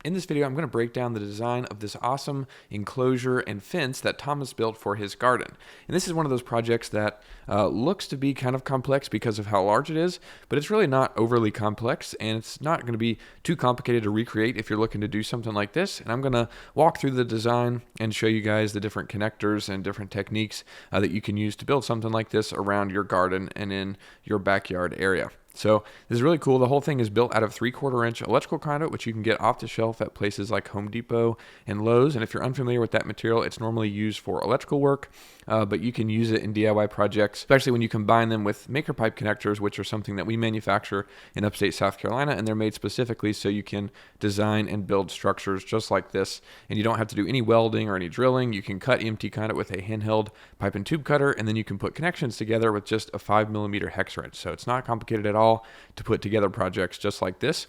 In this video, I'm going to break down the design of this awesome enclosure and fence that Thomas built for his garden. And this is one of those projects that looks to be kind of complex because of how large it is, but it's really not overly complex, and it's not going to be too complicated to recreate if you're looking to do something like this. And I'm going to walk through the design and show you guys the different connectors and different techniques that you can use to build something like this around your garden and in your backyard area. So this is really cool. The whole thing is built out of 3/4 inch electrical conduit, which you can get off the shelf at places like Home Depot and Lowe's. And if you're unfamiliar with that material, it's normally used for electrical work, but you can use it in DIY projects, especially when you combine them with maker pipe connectors, which are something that we manufacture in upstate South Carolina, and they're made specifically so you can design and build structures just like this. And you don't have to do any welding or any drilling. You can cut EMT conduit with a handheld pipe and tube cutter, and then you can put connections together with just a 5mm hex wrench. So it's not complicated at all to put together projects just like this.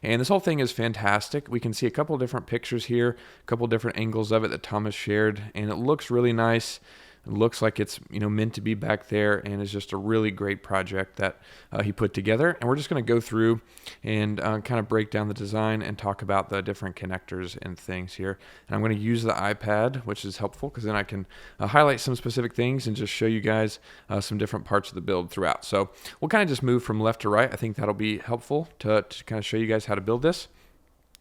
And this whole thing is fantastic. We can see a couple different pictures here, a couple different angles of it that Thomas shared, and it looks really nice. It looks like it's meant to be back there, and is just a really great project that he put together. And we're just going to go through and kind of break down the design and talk about the different connectors and things here. And I'm going to use the iPad, which is helpful because then I can highlight some specific things and just show you guys some different parts of the build throughout. So we'll kind of just move from left to right. I think that'll be helpful to kind of show you guys how to build this.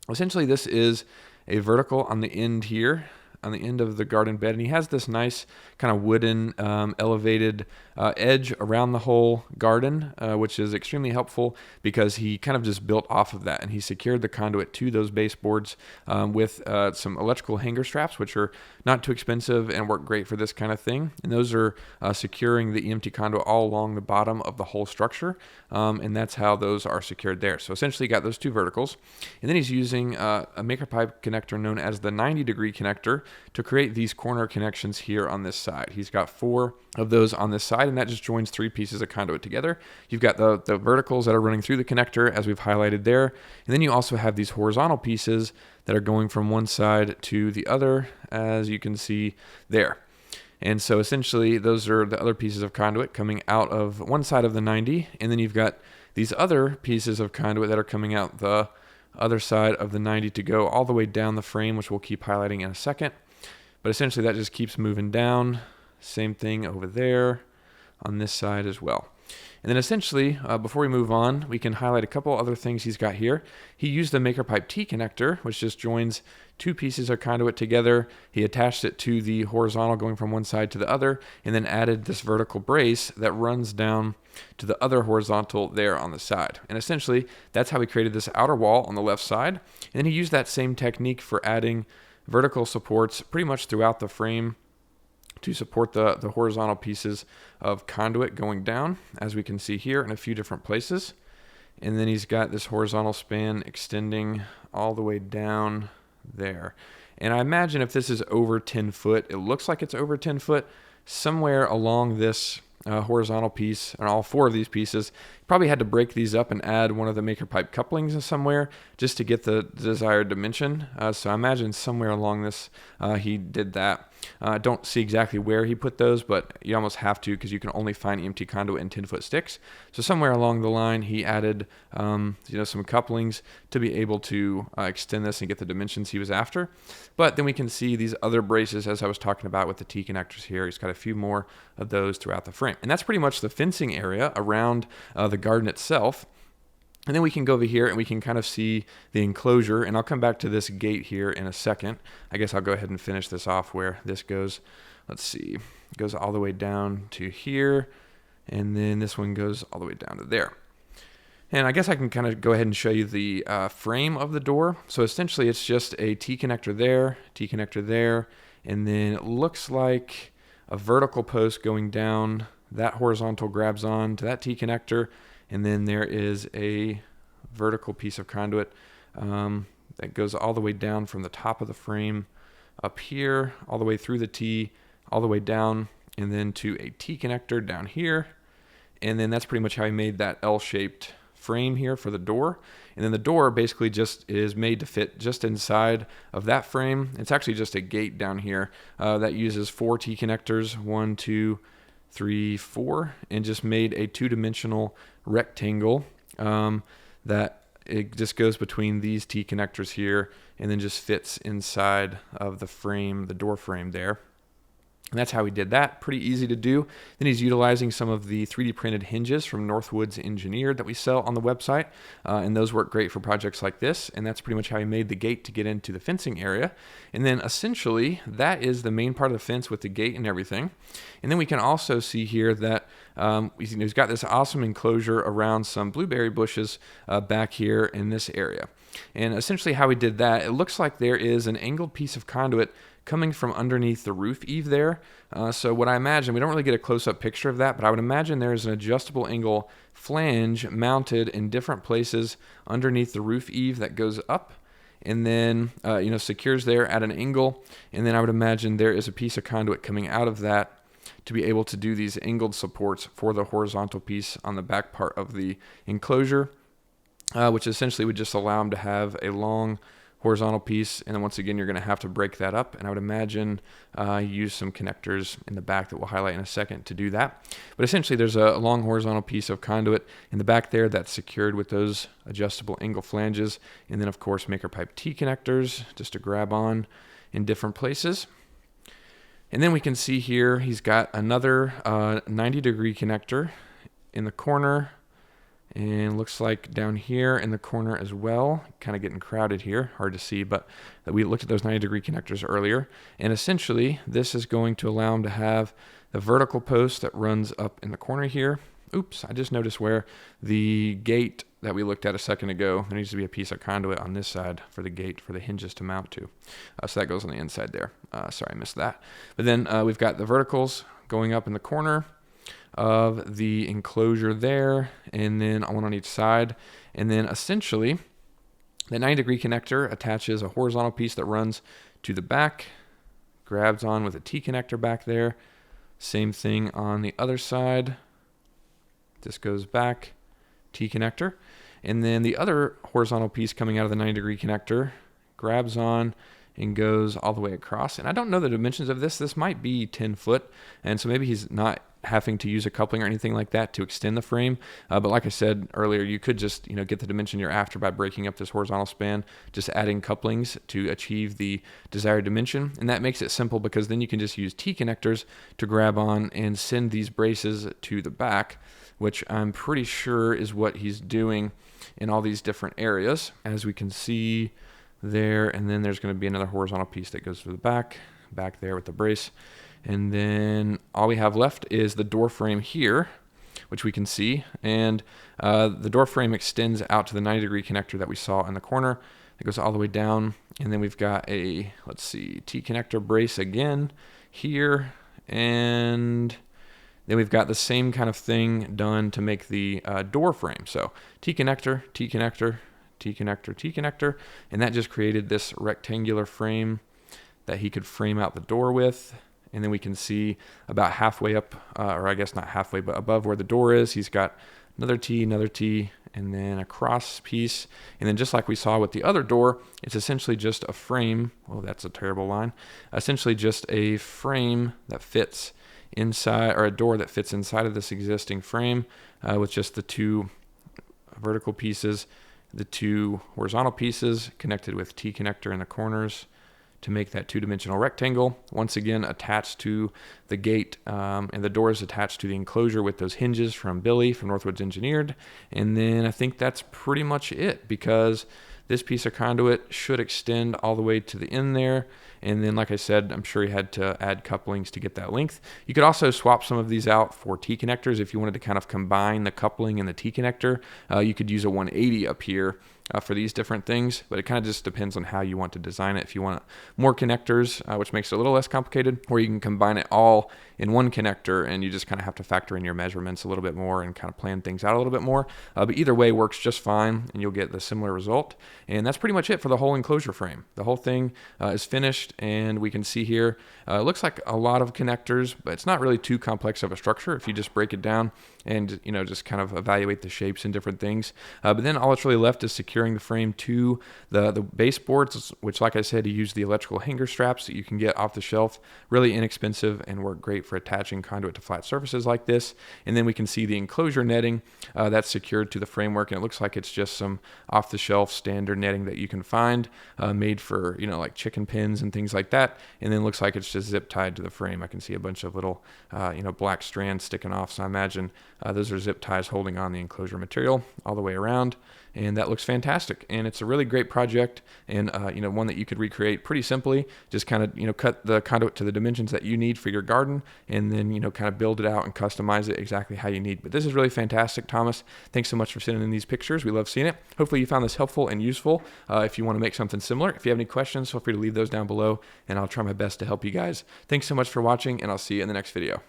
Essentially, this is a vertical on the end here, on the end of the garden bed, and he has this nice kind of wooden elevated edge around the whole garden, which is extremely helpful because he kind of just built off of that, and he secured the conduit to those baseboards with some electrical hanger straps, which are not too expensive and work great for this kind of thing. And those are securing the EMT conduit all along the bottom of the whole structure, and that's how those are secured there. So essentially you got those two verticals, and then he's using a maker pipe connector known as the 90-degree connector to create these corner connections here on this side. He's got 4 of those on this side, and that just joins 3 pieces of conduit together. You've got the verticals that are running through the connector, as we've highlighted there, and then you also have these horizontal pieces that are going from one side to the other, as you can see there. And so essentially those are the other pieces of conduit coming out of one side of the 90, and then you've got these other pieces of conduit that are coming out the other side of the 90 to go all the way down the frame, which we'll keep highlighting in a second. But essentially that just keeps moving down. Same thing over there on this side as well. And then essentially, before we move on, we can highlight a couple other things he's got here. He used the maker pipe T connector, which just joins 2 pieces of conduit together. He attached it to the horizontal going from one side to the other, and then added this vertical brace that runs down to the other horizontal there on the side. And essentially, that's how he created this outer wall on the left side. And then he used that same technique for adding vertical supports pretty much throughout the frame to support the horizontal pieces of conduit going down, as we can see here in a few different places. And then he's got this horizontal span extending all the way down there. And I imagine if this is over 10 foot, it looks like it's over 10 foot, somewhere along this horizontal piece, and all 4 of these pieces, probably had to break these up and add one of the maker pipe couplings somewhere just to get the desired dimension. So I imagine somewhere along this he did that. I don't see exactly where he put those, but you almost have to because you can only find EMT conduit in 10-foot sticks. So somewhere along the line he added some couplings to be able to extend this and get the dimensions he was after. But then we can see these other braces, as I was talking about with the T connectors here. He's got a few more of those throughout the frame. And that's pretty much the fencing area around the garden itself. And then we can go over here and we can kind of see the enclosure, and I'll come back to this gate here in a second. I guess I'll go ahead and finish this off where this goes. Let's see, it goes all the way down to here, and then this one goes all the way down to there. And I guess I can kind of go ahead and show you the frame of the door. So essentially it's just a T connector there, and then it looks like a vertical post going down. That horizontal grabs on to that T connector, and then there is a vertical piece of conduit that goes all the way down from the top of the frame up here, all the way through the T, all the way down, and then to a T connector down here. And then that's pretty much how he made that L-shaped frame here for the door. And then the door basically just is made to fit just inside of that frame. It's actually just a gate down here that uses 4 T connectors, 1, 2, 3, 4, and just made a 2-dimensional rectangle that it just goes between these T connectors here and then just fits inside of the frame, the door frame there. And that's how he did that. Pretty easy to do. Then he's utilizing some of the 3D printed hinges from Northwoods Engineered that we sell on the website. And those work great for projects like this. And that's pretty much how he made the gate to get into the fencing area. And then essentially that is the main part of the fence with the gate and everything. And then we can also see here that he's got this awesome enclosure around some blueberry bushes back here in this area. And essentially how he did that, it looks like there is an angled piece of conduit coming from underneath the roof eave there. So what I imagine, we don't really get a close-up picture of that, but I would imagine there's an adjustable angle flange mounted in different places underneath the roof eave that goes up and then secures there at an angle. And then I would imagine there is a piece of conduit coming out of that to be able to do these angled supports for the horizontal piece on the back part of the enclosure, which essentially would just allow him to have a long horizontal piece. And then once again, you're going to have to break that up. And I would imagine use some connectors in the back that we'll highlight in a second to do that. But essentially, there's a long horizontal piece of conduit in the back there that's secured with those adjustable angle flanges. And then, of course, maker pipe T connectors just to grab on in different places. And then we can see here he's got another 90-degree connector in the corner. And looks like down here in the corner as well, kind of getting crowded here, hard to see, but we looked at those 90-degree connectors earlier. And essentially, this is going to allow him to have the vertical post that runs up in the corner here. Oops, I just noticed where the gate that we looked at a second ago, there needs to be a piece of conduit on this side for the gate for the hinges to mount to. So that goes on the inside there. Sorry, I missed that. But then we've got the verticals going up in the corner of the enclosure there, and then one on each side. And then essentially the 90-degree connector attaches a horizontal piece that runs to the back, grabs on with a T connector back there. Same thing on the other side. This goes back, T connector. And then the other horizontal piece coming out of the 90-degree connector grabs on and goes all the way across. And I don't know the dimensions of this. This might be 10 foot. And so maybe he's not having to use a coupling or anything like that to extend the frame. But like I said earlier, you could just get the dimension you're after by breaking up this horizontal span, just adding couplings to achieve the desired dimension. And that makes it simple because then you can just use T connectors to grab on and send these braces to the back, which I'm pretty sure is what he's doing in all these different areas, as we can see there. And then there's going to be another horizontal piece that goes to the back there with the brace. And then all we have left is the door frame here, which we can see. And the door frame extends out to the 90-degree connector that we saw in the corner. It goes all the way down. And then we've got a, let's see, T connector brace again here. And then we've got the same kind of thing done to make the door frame. So T connector, T connector, T connector, T connector. And that just created this rectangular frame that he could frame out the door with. And then we can see about halfway up, or I guess not halfway, but above where the door is, he's got another T, and then a cross piece. And then just like we saw with the other door, it's essentially just a frame. Oh, that's a terrible line. Essentially just a frame that fits inside, or a door that fits inside of this existing frame with just the two vertical pieces, the two horizontal pieces connected with T connector in the corners to make that two-dimensional rectangle. Once again, attached to the gate, and the door is attached to the enclosure with those hinges from Billy from Northwoods Engineered. And then I think that's pretty much it, because this piece of conduit should extend all the way to the end there. And then, like I said, I'm sure he had to add couplings to get that length. You could also swap some of these out for T connectors if you wanted to kind of combine the coupling and the T connector. You could use a 180 up here for these different things, but it kind of just depends on how you want to design it. If you want more connectors, which makes it a little less complicated, or you can combine it all in one connector and you just kind of have to factor in your measurements a little bit more and kind of plan things out a little bit more. But either way works just fine and you'll get the similar result. And that's pretty much it for the whole enclosure frame. The whole thing is finished, and we can see here, it looks like a lot of connectors, but it's not really too complex of a structure if you just break it down and just kind of evaluate the shapes and different things. But then all that's really left is secure securing the frame to the baseboards, which, like I said, you use the electrical hanger straps that you can get off the shelf. Really inexpensive and work great for attaching conduit to flat surfaces like this. And then we can see the enclosure netting that's secured to the framework, and it looks like it's just some off-the-shelf standard netting that you can find, made for, like chicken pins and things like that. And then looks like it's just zip tied to the frame. I can see a bunch of little, black strands sticking off. So I imagine those are zip ties holding on the enclosure material all the way around. And that looks fantastic. And it's a really great project, and one that you could recreate pretty simply. Just kind of cut the conduit to the dimensions that you need for your garden, and then kind of build it out and customize it exactly how you need. But this is really fantastic, Thomas. Thanks so much for sending in these pictures. We love seeing it. Hopefully you found this helpful and useful. If you want to make something similar, if you have any questions, feel free to leave those down below, and I'll try my best to help you guys. Thanks so much for watching, and I'll see you in the next video.